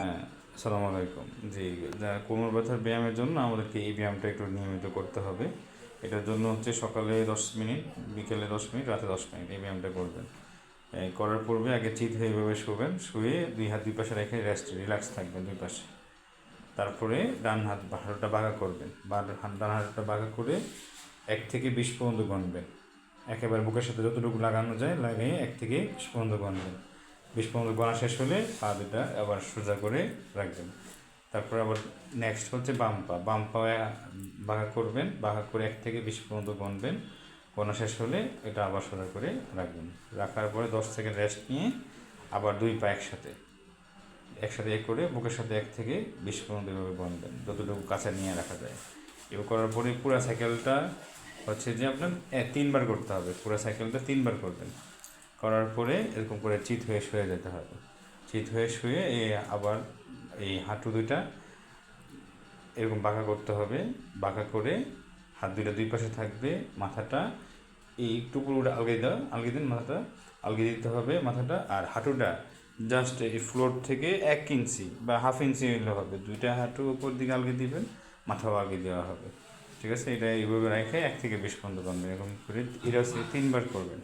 হ্যাঁ, আসসালামু আলাইকুম। জি, কোমর ব্যথার ব্যায়ামের জন্য আমাদেরকে এই ব্যায়ামটা একটু নিয়মিত করতে হবে। এটার জন্য হচ্ছে সকালে 10 মিনিট, বিকেলে 10 মিনিট, রাতে 10 মিনিট এই ব্যায়ামটা করবেন। করার পূর্বে আগে চিত হয়ে এভাবে শোবেন, শুয়ে দুই হাত দুই পাশে রেখে রিল্যাক্স থাকবেন দুই পাশে। তারপরে ডান হাতটা বাঁকা করবেন, ডান হাতটা বাঁকা করে 1 থেকে 20 পর্যন্ত গণবেন। একেবারে বুকের সাথে যতটুকু লাগানো যায় লাগিয়ে 1 থেকে 20 পর্যন্ত গণবেন। 20 পর্যন্ত গণা শেষ হলে পা দুটা আবার সোজা করে রাখবেন। তারপর আবার নেক্সট হচ্ছে বাম পা বাঁকা করবেন, বাঁকা করে 1 থেকে 20 পর্যন্ত গণবেন। গণা শেষ হলে এটা আবার সোজা করে রাখবেন। রাখার পরে 10 সেকেন্ড রেস্ট নিয়ে আবার দুই পা একসাথে একসাথে করে বুকের সাথে 1 থেকে 20 পর্যন্ত এভাবে গণবেন, যতটুকু কাছে নিয়ে রাখা যায়। এবার করার পরে পুরো সাইকেলটা হচ্ছে যে আপনার 3বার করতে হবে। পুরো সাইকেলটা 3বার করবেন। করার পরে এরকম করে চিত হয়ে শুয়ে যেতে হবে। চিত হয়ে শুয়ে আবার এই হাঁটু দুইটা এরকম বাঁকা করতে হবে। বাঁকা করে হাত দুইটা দুই পাশে থাকবে। মাথাটা এই একটু পুরোটা আলগে দিন, মাথাটা আলগে দিতে হবে মাথাটা। আর হাঁটুটা জাস্ট এই ফ্লোর থেকে 1 ইঞ্চি বা হাফ ইঞ্চি হলে হবে। দুইটা হাঁটু উপর দিকে আলগে দিবেন, মাথাও আলগে দেওয়া হবে। ঠিক আছে, এটা এইভাবে রেখে 1 থেকে 20 পর্যন্ত করবেন। এরকম করে এটা 3বার করবেন।